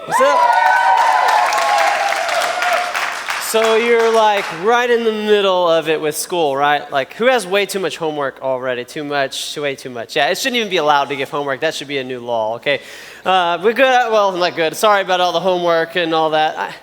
What's up? So you're like right in the middle of it with school, right? Like who has way too much homework already? Way too much. Yeah, it shouldn't even be allowed to give homework. That should be a new law, okay? We're good, well, not good. Sorry about all the homework and all that.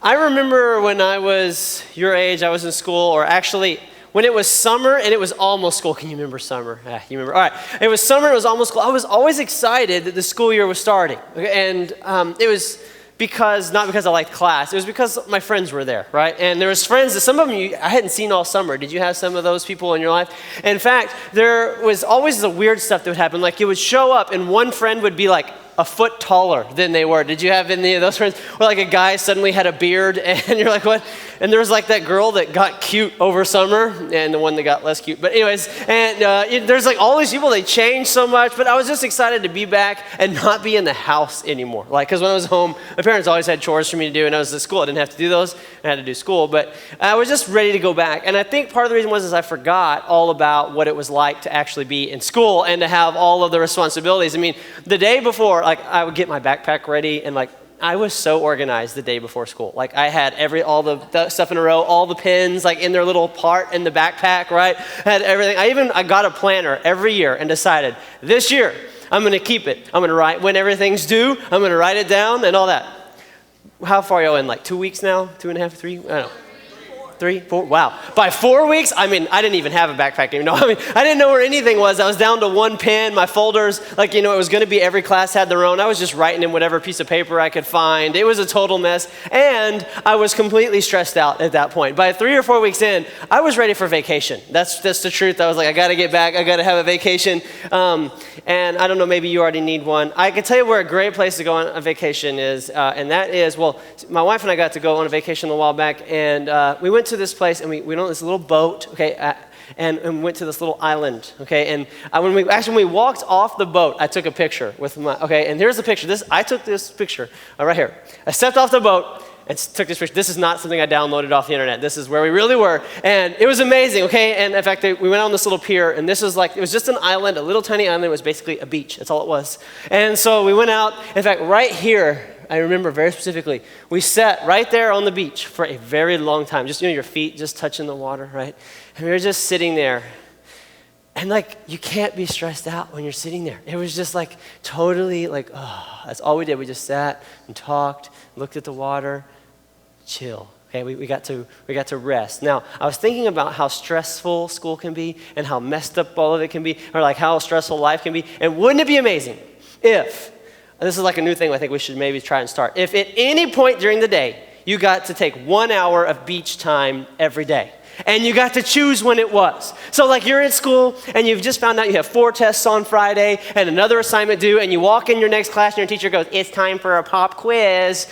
I remember when I was your age, I was in school, or actually when it was summer and it was almost school. Can you remember summer? Yeah, you remember? All right. It was summer, it was almost school. I was always excited that the school year was starting. Okay? And it was not because I liked class, it was because my friends were there, right? And there was friends that some of them I hadn't seen all summer. Did you have some of those people in your life? In fact, there was always the weird stuff that would happen. Like it would show up and one friend would be like a foot taller than they were. Did you have any of those friends where like a guy suddenly had a beard and you're like, what? And there was like that girl that got cute over summer and the one that got less cute. But anyways, and there's like all these people, they changed so much, but I was just excited to be back and not be in the house anymore. Like, because when I was home, my parents always had chores for me to do and I was at school. I didn't have to do those. I had to do school, but I was just ready to go back. And I think part of the reason was I forgot all about what it was like to actually be in school and to have all of the responsibilities. I mean, the day before, like I would get my backpack ready and like I was so organized the day before school. Like I had all the stuff in a row, all the pens like in their little part in the backpack, right? I had everything. I got a planner every year and decided this year I'm going to keep it. I'm going to write when everything's due. I'm going to write it down and all that. How far are y'all in? Like 2 weeks now? 2.5, 3? I don't know. 3, 4, wow. By 4 weeks, I mean, I didn't even have a backpack anymore. I didn't know where anything was. I was down to one pen, my folders, like, it was going to be every class had their own. I was just writing in whatever piece of paper I could find. It was a total mess. And I was completely stressed out at that point. By 3 or 4 weeks in, I was ready for vacation. That's the truth. I was like, I got to get back. I got to have a vacation. And I don't know, maybe you already need one. I can tell you where a great place to go on a vacation is, and that is, well, my wife and I got to go on a vacation a while back, and we went to this place, and we went on this little boat, okay, and went to this little island, okay, and when we walked off the boat, I took a picture with and here's the picture. I took this picture right here. I stepped off the boat and took this picture. This is not something I downloaded off the internet. This is where we really were, and it was amazing, okay, and in fact, we went on this little pier, and this was it was just an island, a little tiny island. It was basically a beach. That's all it was, and so we went out. In fact, right here, I remember very specifically, we sat right there on the beach for a very long time. Just, your feet just touching the water, right? And we were just sitting there. And you can't be stressed out when you're sitting there. It was just totally that's all we did. We just sat and talked, looked at the water, chill. Okay, we got to rest. Now, I was thinking about how stressful school can be and how messed up all of it can be, or how stressful life can be. And wouldn't it be amazing if, this is a new thing I think we should maybe try and start. If at any point during the day, you got to take 1 hour of beach time every day, and you got to choose when it was. So you're in school, and you've just found out you have 4 tests on Friday, and another assignment due, and you walk in your next class, and your teacher goes, it's time for a pop quiz.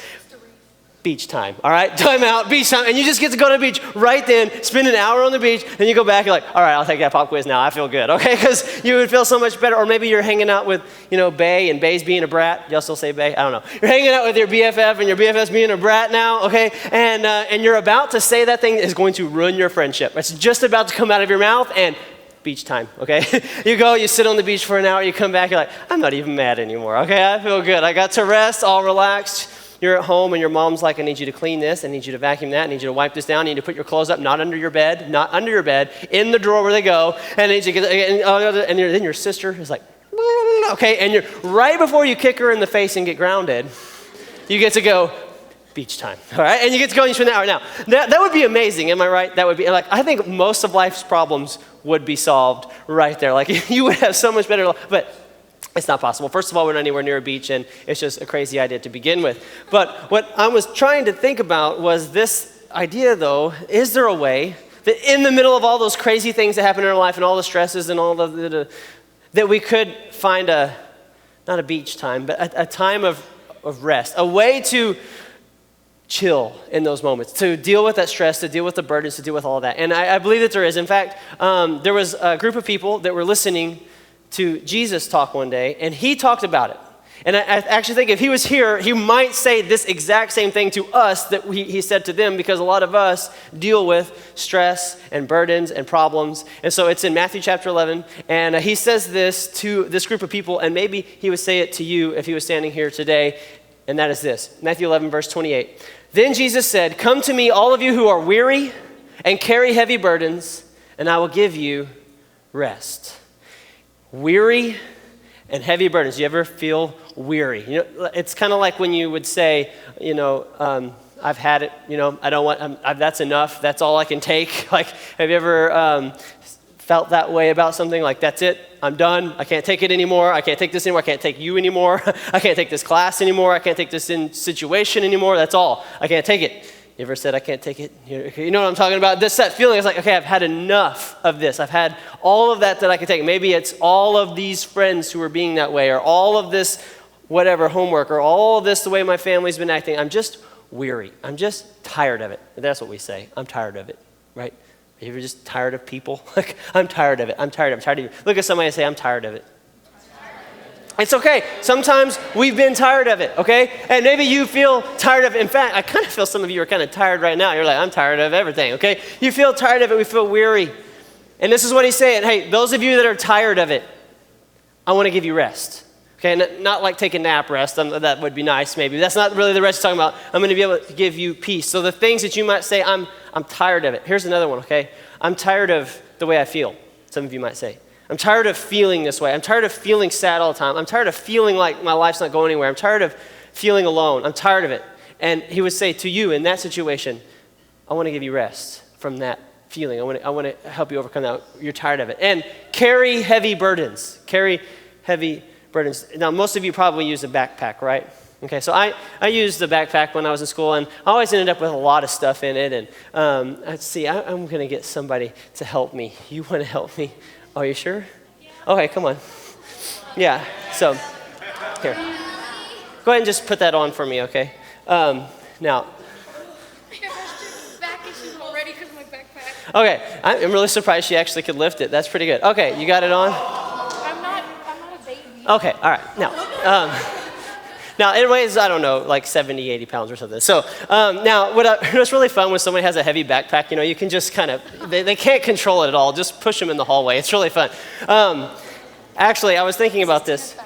Beach time, all right? Time out, beach time, and you just get to go to the beach right then, spend an hour on the beach, then you go back, you're like, all right, I'll take that pop quiz now, I feel good, okay? Because you would feel so much better. Or maybe you're hanging out with, Bae, and Bae's being a brat. Y'all still say Bae? I don't know. You're hanging out with your BFF, and your BFF's being a brat now, okay? And you're about to say that thing is going to ruin your friendship. It's just about to come out of your mouth, and beach time, okay? You go, you sit on the beach for an hour, you come back, you're like, I'm not even mad anymore, okay? I feel good. I got to rest, all relaxed. You're at home and your mom's like, I need you to clean this, I need you to vacuum that, I need you to wipe this down, I need you to put your clothes up, not under your bed, in the drawer where they go, and I need you to then your sister is like, okay, and you're right before you kick her in the face and get grounded, you get to go, beach time, all right? And you get to go and you spend an hour. Now, that would be amazing, am I right? That would be, I think most of life's problems would be solved right there. You would have so much better life, but it's not possible. First of all, we're not anywhere near a beach, and it's just a crazy idea to begin with. But what I was trying to think about was this idea, though, is there a way that in the middle of all those crazy things that happen in our life and all the stresses and all that we could find not a beach time, but a time of rest, a way to chill in those moments, to deal with that stress, to deal with the burdens, to deal with all of that. And I believe that there is. In fact, there was a group of people that were listening to Jesus talk one day, and he talked about it. And I actually think if he was here, he might say this exact same thing to us that he said to them, because a lot of us deal with stress and burdens and problems. And so it's in Matthew chapter 11, and he says this to this group of people, and maybe he would say it to you if he was standing here today. And that is this, Matthew 11, verse 28. Then Jesus said, "Come to me, all of you who are weary and carry heavy burdens, and I will give you rest." Weary and heavy burdens. You ever feel weary? You know, it's kind of like when you would say, I've had it, I don't want, that's enough, that's all I can take. Like, have you ever felt that way about something? Like, that's it, I'm done, I can't take it anymore, I can't take this anymore, I can't take you anymore, I can't take this class anymore, I can't take this situation anymore, that's all, I can't take it. You ever said, I can't take it? You know what I'm talking about? That feeling is like, okay, I've had enough of this. I've had all of that I can take. Maybe it's all of these friends who are being that way, or all of this whatever homework, or all of this the way my family's been acting. I'm just weary. I'm just tired of it. That's what we say. I'm tired of it, right? Are you ever just tired of people? Like, I'm tired of it. I'm tired of you. Look at somebody and say, I'm tired of it. It's okay. Sometimes we've been tired of it, okay? And maybe you feel tired of it. In fact, I kind of feel some of you are kind of tired right now. You're like, I'm tired of everything, okay? You feel tired of it. We feel weary. And this is what he's saying. Hey, those of you that are tired of it, I want to give you rest. Okay, not like take a nap rest. That would be nice maybe. That's not really the rest he's talking about. I'm going to be able to give you peace. So the things that you might say, I'm tired of it. Here's another one, okay? I'm tired of the way I feel, some of you might say. I'm tired of feeling this way. I'm tired of feeling sad all the time. I'm tired of feeling like my life's not going anywhere. I'm tired of feeling alone. I'm tired of it. And he would say to you in that situation, I want to give you rest from that feeling. I want to help you overcome that. You're tired of it. And carry heavy burdens. Carry heavy burdens. Now, most of you probably use a backpack, right? Okay, so I used the backpack when I was in school, and I always ended up with a lot of stuff in it. And let's see, I'm going to get somebody to help me. You want to help me? Are you sure? Yeah. Okay, come on. Yeah, so here. Go ahead and just put that on for me, okay? Now. Okay, I'm really surprised she actually could lift it. That's pretty good. Okay, you got it on? I'm not a baby. Okay, all right. Now, it weighs, I don't know, like 70, 80 pounds or something. So now, what's really fun when somebody has a heavy backpack, you can just kind of, they can't control it at all. Just push them in the hallway. It's really fun. Actually, I was thinking about this.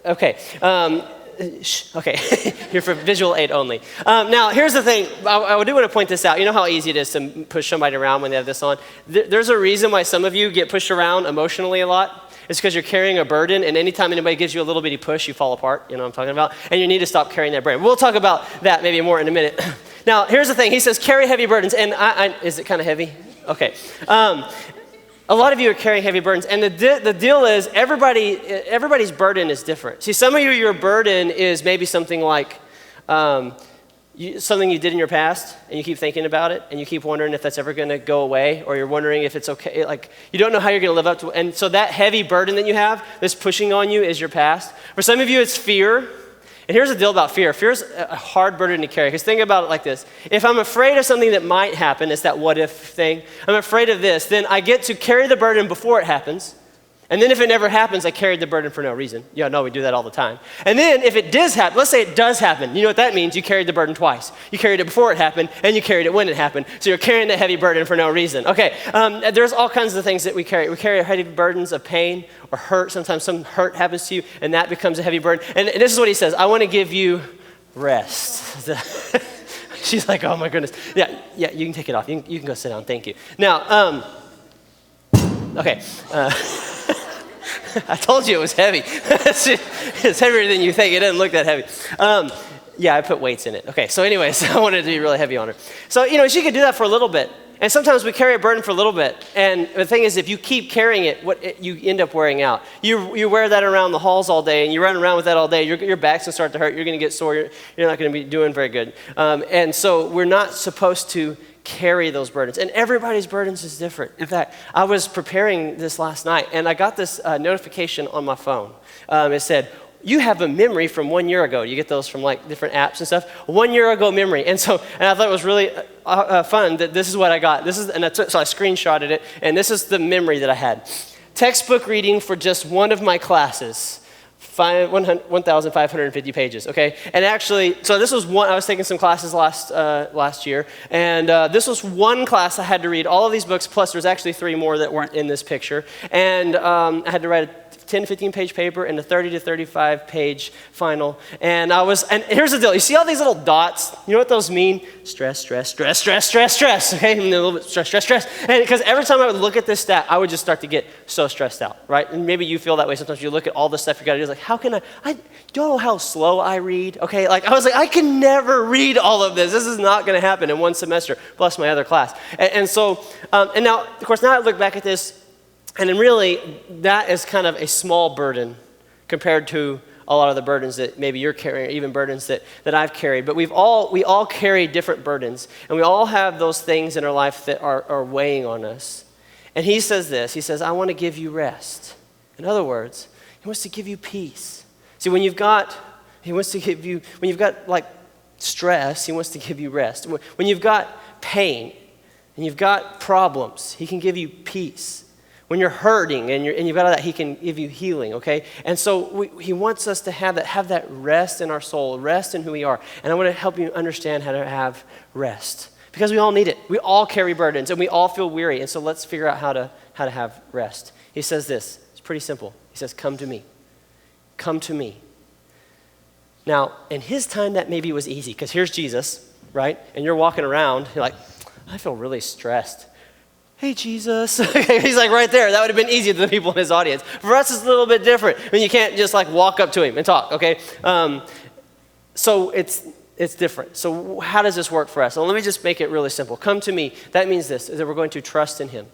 Okay. Okay, here for visual aid only. Now, here's the thing. I do want to point this out. You know how easy it is to push somebody around when they have this on? There's a reason why some of you get pushed around emotionally a lot. It's because you're carrying a burden, and anytime anybody gives you a little bitty push, you fall apart. You know what I'm talking about? And you need to stop carrying that burden. We'll talk about that maybe more in a minute. Now, here's the thing. He says, carry heavy burdens. And is it kind of heavy? Okay. A lot of you are carrying heavy burdens. And the deal is everybody's burden is different. See, some of you, your burden is maybe something like something you did in your past, and you keep thinking about it, and you keep wondering if that's ever going to go away, or you're wondering if it's okay. Like, you don't know how you're going to live up to it. And so that heavy burden that you have that's pushing on you is your past. For some of you, it's fear. And here's the deal about fear. Fear is a hard burden to carry, because think about it like this. If I'm afraid of something that might happen, it's that what if thing. I'm afraid of this, then I get to carry the burden before it happens. And then if it never happens, I carried the burden for no reason. Yeah, no, we do that all the time. And then if it does happen, let's say it does happen. You know what that means? You carried the burden twice. You carried it before it happened, and you carried it when it happened. So you're carrying the heavy burden for no reason. Okay, there's all kinds of things that we carry. We carry heavy burdens of pain or hurt. Sometimes some hurt happens to you, and that becomes a heavy burden. And this is what he says. I want to give you rest. She's like, oh my goodness. Yeah, you can take it off. You can go sit down. Thank you. Now, okay. I told you it was heavy. It's heavier than you think. It doesn't look that heavy. Yeah, I put weights in it. Okay, so anyways, I wanted it to be really heavy on her. So, she could do that for a little bit. And sometimes we carry a burden for a little bit. And the thing is, if you keep carrying it, you end up wearing out. You wear that around the halls all day, and you run around with that all day. Your back's going to start to hurt. You're going to get sore. You're not going to be doing very good. And so we're not supposed to carry those burdens. And everybody's burdens is different. In fact, I was preparing this last night, and I got this notification on my phone. It said, you have a memory from 1 year ago. You get those from like different apps and stuff. 1 year ago memory. And I thought it was really fun that this is what I got. So I screenshotted it, and this is the memory that I had. Textbook reading for just one of my classes. 1,550 pages, okay? And actually, so this was one, I was taking some classes last year, and this was one class I had to read all of these books, plus there's actually 3 more that weren't in this picture, and I had to write a 10, 15-page paper and a 30 to 35-page final. And here's the deal. You see all these little dots? You know what those mean? Stress, stress, stress, stress, stress, stress, okay? And a little bit stress, stress, stress. And because every time I would look at this stat, I would just start to get so stressed out, right? And maybe you feel that way sometimes. You look at all the stuff you got to do. It's like, how can I don't know how slow I read, okay? Like, I was like, I can never read all of this. This is not going to happen in one semester, plus my other class. And so, and now, of course, now I look back at this, and then really, that is kind of a small burden compared to a lot of the burdens that maybe you're carrying, or even burdens that I've carried. But we all carry different burdens, and we all have those things in our life that are weighing on us. And he says this, he says, I want to give you rest. In other words, he wants to give you peace. See, when you've got like stress, he wants to give you rest. When you've got pain and you've got problems, he can give you peace. When you're hurting and you've got all that, he can give you healing, okay? And so he wants us to have that rest in our soul, rest in who we are. And I want to help you understand how to have rest, because we all need it. We all carry burdens and we all feel weary. And so let's figure out how to have rest. He says this. It's pretty simple. He says, come to me. Come to me. Now, in his time, that maybe was easy, because here's Jesus, right? And you're walking around, you're like, I feel really stressed. Hey, Jesus. He's like right there. That would have been easy to the people in his audience. For us, it's a little bit different. I mean, you can't just like walk up to him and talk, okay? So it's different. So how does this work for us? Well, let me just make it really simple. Come to me. That means this, that we're going to trust in him.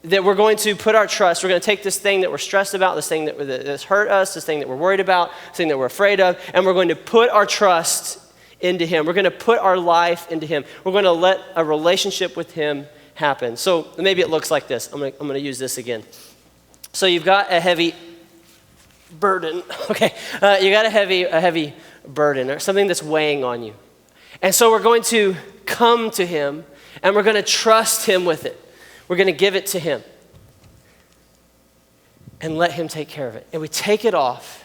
That we're going to put our trust, we're going to take this thing that we're stressed about, this thing that's hurt us, this thing that we're worried about, this thing that we're afraid of, and we're going to put our trust into him. We're going to put our life into him. We're going to let a relationship with him happen. So maybe it looks like this. I'm going to use this again. So you've got a heavy burden, okay? You got a heavy burden, or something that's weighing on you. And so we're going to come to him, and we're going to trust him with it. We're going to give it to him and let him take care of it. And we take it off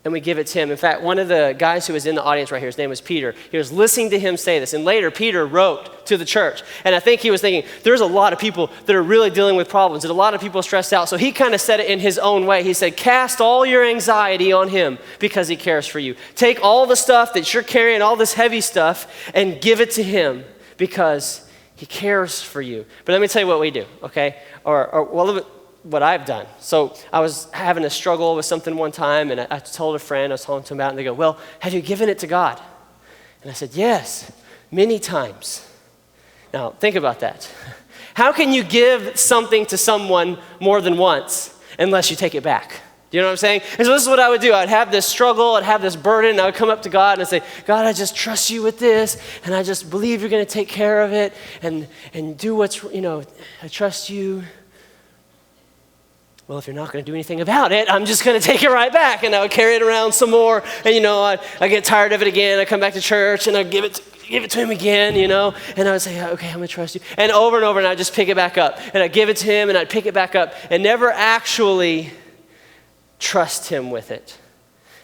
and we give it to him. In fact, one of the guys who was in the audience right here, his name was Peter. He was listening to him say this. And later, Peter wrote to the church. And I think he was thinking, there's a lot of people that are really dealing with problems, and a lot of people are stressed out. So he kind of said it in his own way. He said, cast all your anxiety on him because he cares for you. Take all the stuff that you're carrying, all this heavy stuff, and give it to him because he cares for you. But let me tell you what we do, okay? Or what I've done. So I was having a struggle with something one time, and I told a friend, I was talking to him about it, and they go, well, have you given it to God? And I said, yes, many times. Now, think about that. How can you give something to someone more than once unless you take it back? Do you know what I'm saying? And so this is what I would do. I'd have this struggle, I'd have this burden, and I would come up to God and I'd say, God, I just trust you with this, and I just believe you're going to take care of it, and do what's, I trust you. Well, if you're not going to do anything about it, I'm just going to take it right back. And I would carry it around some more, and I get tired of it again. I come back to church, and I give it to him again, and I would say, okay, I'm going to trust you. And over, and I'd just pick it back up. And I'd give it to him, and I'd pick it back up, and never actually trust him with it.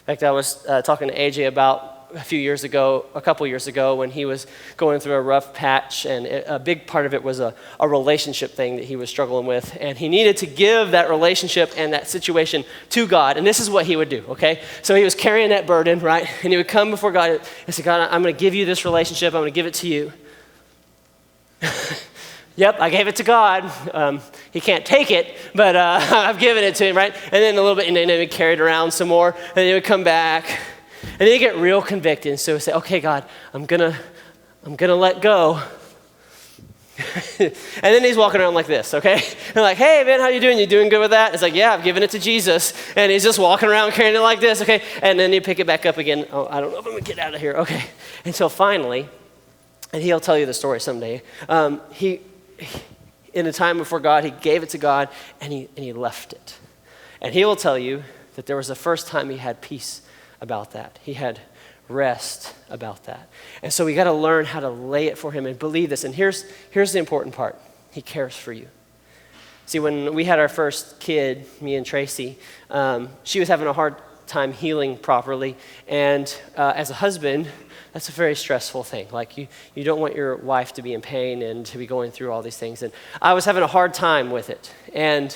In fact, I was talking to AJ about a couple years ago, when he was going through a rough patch, and a big part of it was a relationship thing that he was struggling with, and he needed to give that relationship and that situation to God, and this is what he would do, okay? So he was carrying that burden, right? And he would come before God and say, God, I'm going to give you this relationship, I'm going to give it to you. Yep, I gave it to God. He can't take it, but I've given it to him, right? And then a little bit, and then he carried around some more, and then he would come back, and then he'd get real convicted. And so he'd say, okay, God, I'm gonna let go. And then he's walking around like this, okay? And like, hey, man, how you doing? You doing good with that? It's like, yeah, I've given it to Jesus. And he's just walking around carrying it like this, okay? And then you pick it back up again. Oh, I don't know if I'm gonna get out of here, okay? Until finally, and he'll tell you the story someday, in a time before God, he gave it to God, and he left it. And he will tell you that there was the first time he had peace about that. He had rest about that. And so we got to learn how to lay it for him and believe this. And here's the important part. He cares for you. See, when we had our first kid, me and Tracy, she was having a hard time healing properly. And as a husband, that's a very stressful thing. Like you don't want your wife to be in pain and to be going through all these things. And I was having a hard time with it. And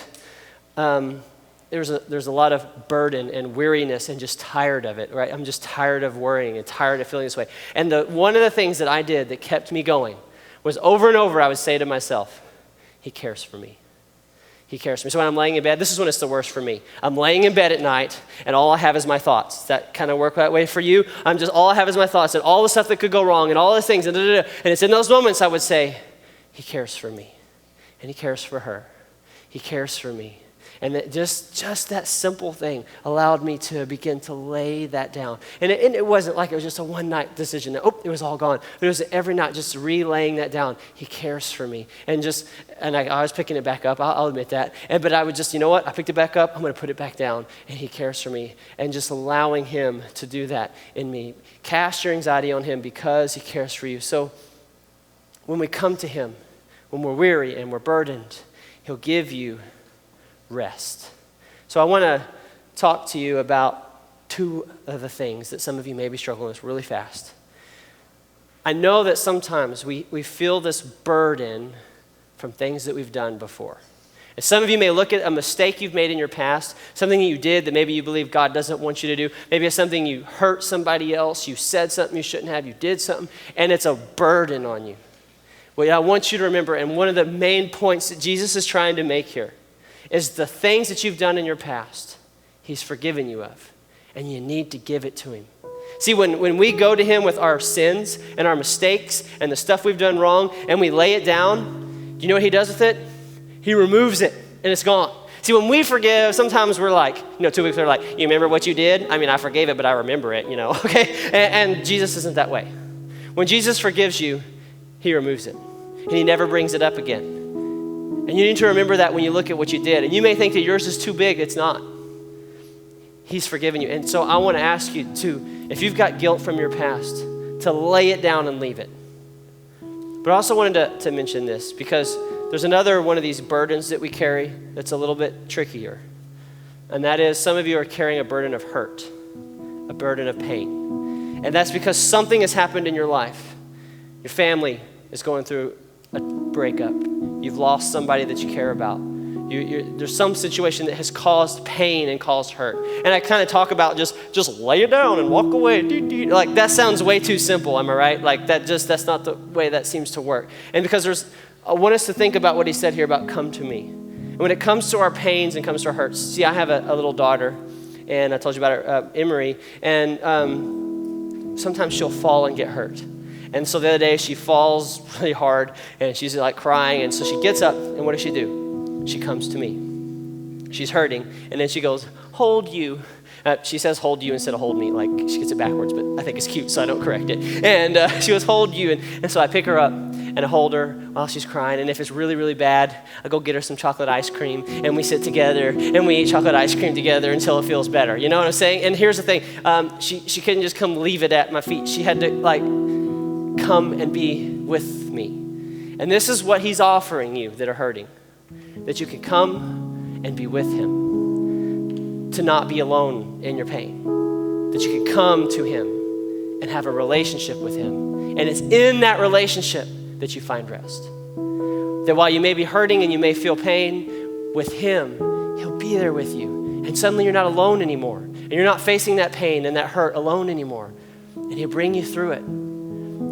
there's a lot of burden and weariness and just tired of it, right? I'm just tired of worrying and tired of feeling this way. And one of the things that I did that kept me going was over and over I would say to myself, he cares for me. He cares for me. So when I'm laying in bed, this is when it's the worst for me. I'm laying in bed at night, and all I have is my thoughts. Does that kind of work that way for you? All I have is my thoughts, and all the stuff that could go wrong, and all the things, and it's in those moments I would say, he cares for me, and he cares for her. He cares for me. And that just that simple thing allowed me to begin to lay that down. And it wasn't like it was just a one-night decision. It was all gone. But it was every night just relaying that down. He cares for me. And I was picking it back up. I'll admit that. But I would just, you know what? I picked it back up. I'm going to put it back down. And he cares for me. And just allowing him to do that in me. Cast your anxiety on him because he cares for you. So when we come to him, when we're weary and we're burdened, he'll give you rest. So I want to talk to you about two of the things that some of you may be struggling with really fast. I know that sometimes we feel this burden from things that we've done before. And some of you may look at a mistake you've made in your past, something that you did that maybe you believe God doesn't want you to do. Maybe it's something you hurt somebody else, you said something you shouldn't have, you did something, and it's a burden on you. Well, I want you to remember, and one of the main points that Jesus is trying to make here is the things that you've done in your past, he's forgiven you of, and you need to give it to him. See, when we go to him with our sins and our mistakes and the stuff we've done wrong, and we lay it down, do you know what he does with it? He removes it, and it's gone. See, when we forgive, sometimes we're like, 2 weeks later, like, you remember what you did? I mean, I forgave it, but I remember it, okay? And Jesus isn't that way. When Jesus forgives you, he removes it, and he never brings it up again. And you need to remember that when you look at what you did. And you may think that yours is too big. It's not. He's forgiven you. And so I want to ask you to, if you've got guilt from your past, to lay it down and leave it. But I also wanted to mention this because there's another one of these burdens that we carry that's a little bit trickier. And that is some of you are carrying a burden of hurt, a burden of pain. And that's because something has happened in your life. Your family is going through a breakup. You've lost somebody that you care about. There's some situation that has caused pain and caused hurt. And I kind of talk about just lay it down and walk away. Like that sounds way too simple, am I right? Like that's not the way that seems to work. And because I want us to think about what he said here about come to me. And when it comes to our pains and comes to our hurts, see, I have a little daughter, and I told you about her, Emery, and sometimes she'll fall and get hurt. And so the other day she falls really hard and she's like crying. And so she gets up and what does she do? She comes to me. She's hurting. And then she goes, hold you. She says hold you instead of hold me. Like she gets it backwards, but I think it's cute so I don't correct it. And she goes hold you. And so I pick her up and I hold her while she's crying. And if it's really, really bad, I go get her some chocolate ice cream and we sit together and we eat chocolate ice cream together until it feels better. You know what I'm saying? And here's the thing. She couldn't just come leave it at my feet. She had to come and be with me. And this is what he's offering you that are hurting. That you can come and be with him. To not be alone in your pain. That you can come to him and have a relationship with him. And it's in that relationship that you find rest. That while you may be hurting and you may feel pain, with him, he'll be there with you. And suddenly you're not alone anymore. And you're not facing that pain and that hurt alone anymore. And he'll bring you through it.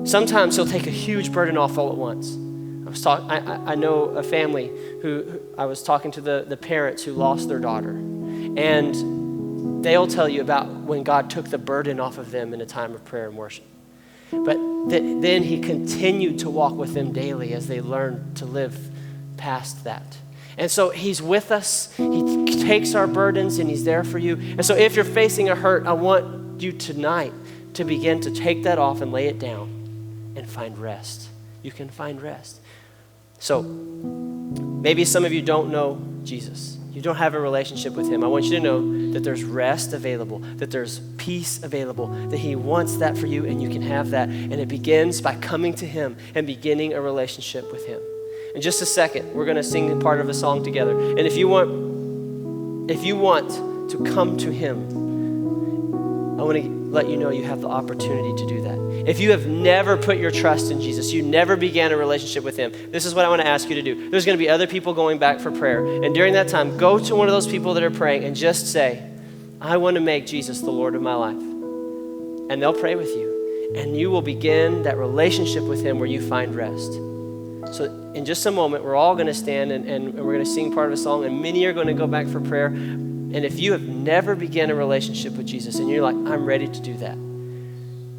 Sometimes he'll take a huge burden off all at once. I know a family who I was talking to the parents who lost their daughter. And they'll tell you about when God took the burden off of them in a time of prayer and worship. But then he continued to walk with them daily as they learned to live past that. And so he's with us. He takes our burdens and he's there for you. And so if you're facing a hurt, I want you tonight to begin to take that off and lay it down and find rest. You can find rest. So maybe some of you don't know Jesus. You don't have a relationship with him. I want you to know that there's rest available, that there's peace available, that he wants that for you and you can have that. And it begins by coming to him and beginning a relationship with him. In just a second, we're going to sing part of a song together. And if you want to come to him, I want to let you know you have the opportunity to do that. If you have never put your trust in Jesus, you never began a relationship with him, this is what I want to ask you to do. There's going to be other people going back for prayer. And during that time, go to one of those people that are praying and just say, I want to make Jesus the Lord of my life. And they'll pray with you. And you will begin that relationship with him where you find rest. So in just a moment, we're all going to stand and we're going to sing part of a song, and many are going to go back for prayer. And if you have never begun a relationship with Jesus and you're like, I'm ready to do that,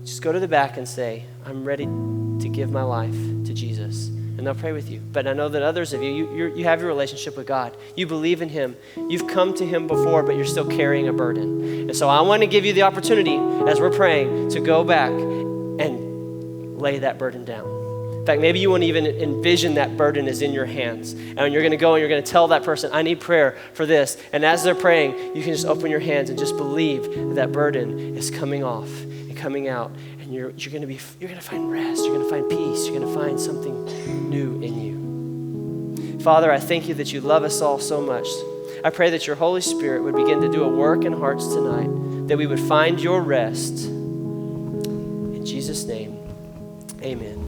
just go to the back and say, I'm ready to give my life to Jesus. And they'll pray with you. But I know that others of you have your relationship with God. You believe in him. You've come to him before, but you're still carrying a burden. And so I want to give you the opportunity, as we're praying, to go back and lay that burden down. In fact, maybe you won't even envision that burden is in your hands. And you're going to go and you're going to tell that person, I need prayer for this. And as they're praying, you can just open your hands and just believe that burden is coming off and coming out. And you're going to find rest. You're going to find peace. You're going to find something new in you. Father, I thank you that you love us all so much. I pray that your Holy Spirit would begin to do a work in hearts tonight, that we would find your rest. In Jesus' name, amen.